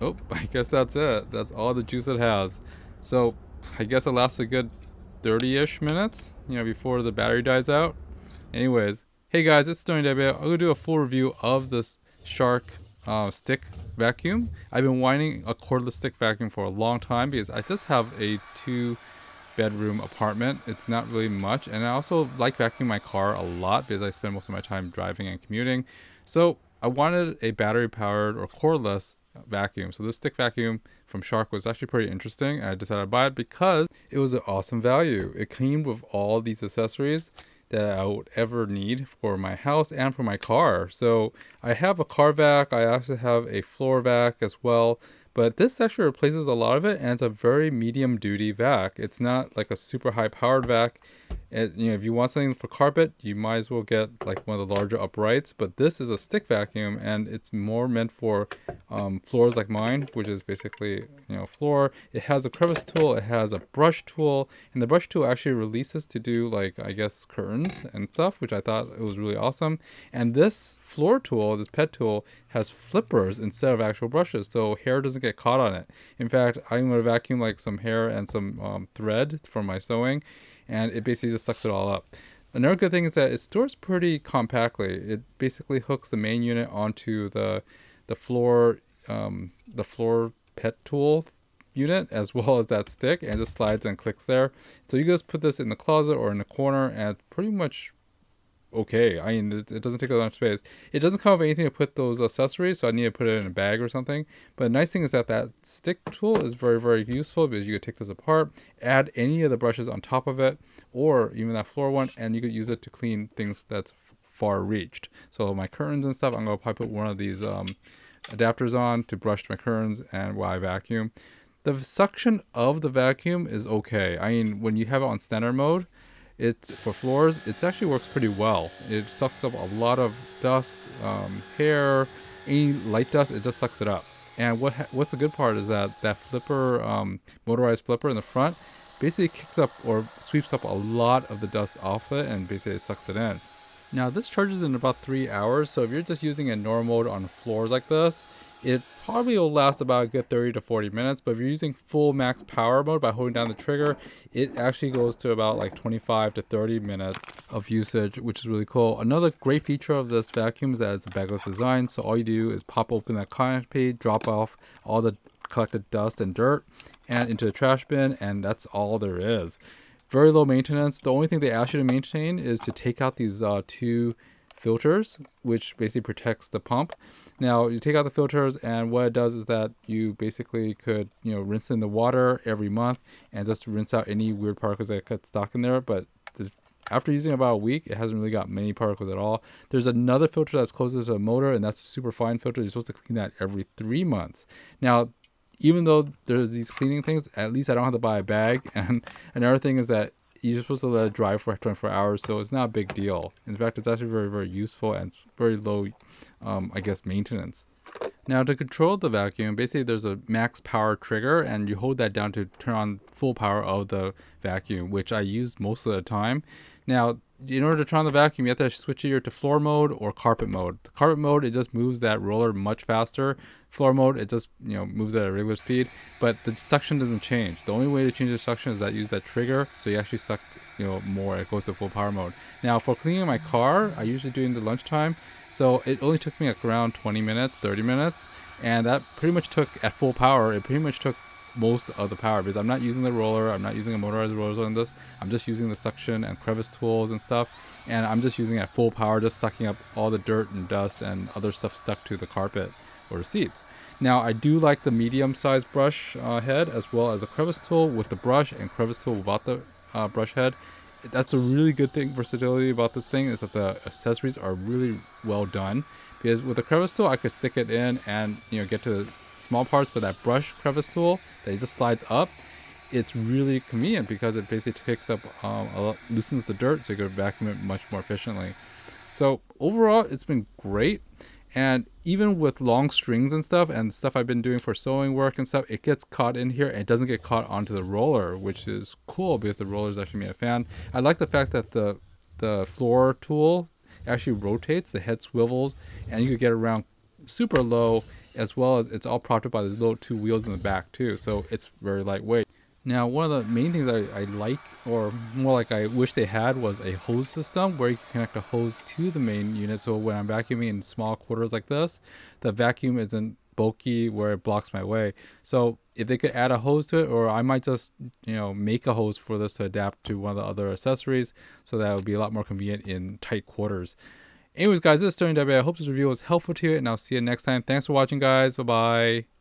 Oh, I guess that's it. That's all the juice it has. So I guess it lasts a good 30-ish minutes, before the battery dies out. Anyways, hey guys, it's SterlingW. I'm going to do a full review of this Shark stick vacuum. I've been wanting a cordless stick vacuum for a long time because I just have a 2-bedroom apartment. It's not really much, and I also like vacuuming my car a lot because I spend most of my time driving and commuting. So I wanted a battery powered or cordless vacuum. So this stick vacuum from Shark was actually pretty interesting, and I decided to buy it because it was an awesome value. It came with all these accessories that I would ever need for my house and for my car. So I have a car vac. I also have a floor vac as well. But this actually replaces a lot of it, and it's a very medium duty vac. It's not like a super high powered vac. If you want something for carpet, you might as well get like one of the larger uprights. But this is a stick vacuum, and it's more meant for floors like mine, which is basically floor. It has a crevice tool, it has a brush tool, and the brush tool actually releases to do like I guess curtains and stuff, which I thought it was really awesome. And this floor tool, this pet tool, has flippers instead of actual brushes, so hair doesn't get caught on it. In fact, I'm going to vacuum like some hair and some thread from my sewing, and it basically just sucks it all up. Another good thing is that it stores pretty compactly. It basically hooks the main unit onto the floor pet tool unit as well as that stick, and just slides and clicks there. So you just put this in the closet or in the corner, and it's pretty much okay. I mean, it doesn't take a lot of space. It doesn't come with anything to put those accessories, so I need to put it in a bag or something. But the nice thing is that stick tool is very, very useful because you could take this apart, add any of the brushes on top of it, or even that floor one, and you could use it to clean things that's far reached. So my curtains and stuff, I'm going to probably put one of these adapters on to brush my curtains and while I vacuum. The suction of the vacuum is okay. I mean, when you have it on standard mode, it's for floors, it actually works pretty well. It sucks up a lot of dust, hair, any light dust. It just sucks it up. And what's the good part is that flipper, motorized flipper in the front, basically kicks up or sweeps up a lot of the dust off it, and basically it sucks it in. Now this charges in about 3 hours, so if you're just using a normal mode on floors like this, it probably will last about a good 30 to 40 minutes, but if you're using full max power mode by holding down the trigger, it actually goes to about like 25 to 30 minutes of usage, which is really cool. Another great feature of this vacuum is that it's a bagless design, so all you do is pop open that canopy, drop off all the collected dust and dirt, and into the trash bin, and that's all there is. Very low maintenance. The only thing they ask you to maintain is to take out these 2 filters, which basically protects the pump. Now you take out the filters, and what it does is that you basically could rinse in the water every month and just rinse out any weird particles that get stuck in there. But after using about a week, it hasn't really got many particles at all. There's another filter that's closer to the motor, and that's a super fine filter. You're supposed to clean that every 3 months. Now, even though there's these cleaning things, at least I don't have to buy a bag. And another thing is that you're supposed to let it dry for 24 hours, so it's not a big deal. In fact, it's actually very, very useful and very low, I guess, maintenance. Now, to control the vacuum, basically there's a max power trigger, and you hold that down to turn on full power of the vacuum, which I use most of the time. Now, in order to turn on the vacuum, you have to switch either to floor mode or carpet mode. The carpet mode, it just moves that roller much faster. Floor mode, it just moves at a regular speed, but the suction doesn't change. The only way to change the suction is that use that trigger, so you actually suck more. It goes to full power mode. Now, for cleaning my car, I usually do it in the lunchtime, so it only took me like around 20 minutes, 30 minutes, and that pretty much took, at full power, it pretty much took most of the power, because I'm not using the roller, I'm not using a motorized roller on this, I'm just using the suction and crevice tools and stuff, and I'm just using it at full power, just sucking up all the dirt and dust and other stuff stuck to the carpet or the seats. Now, I do like the medium-sized brush head, as well as a crevice tool with the brush and crevice tool without the brush head. That's a really good thing, versatility about this thing, is that the accessories are really well done, because with the crevice tool I could stick it in and get to the small parts, but that brush crevice tool that just slides up, it's really convenient because it basically picks up loosens the dirt, so you can vacuum it much more efficiently. So overall, it's been great. And even with long strings and stuff I've been doing for sewing work and stuff, it gets caught in here and it doesn't get caught onto the roller, which is cool because the roller is actually made a fan. I like the fact that the floor tool actually rotates, the head swivels, and you could get around super low as well as it's all propped up by these little 2 wheels in the back too, so it's very lightweight. Now, one of the main things I like, or more like I wish they had, was a hose system where you can connect a hose to the main unit. So when I'm vacuuming in small quarters like this, the vacuum isn't bulky where it blocks my way. So if they could add a hose to it, or I might just, make a hose for this to adapt to one of the other accessories, so that would be a lot more convenient in tight quarters. Anyways, guys, this is SterlingW. I hope this review was helpful to you, and I'll see you next time. Thanks for watching, guys. Bye-bye.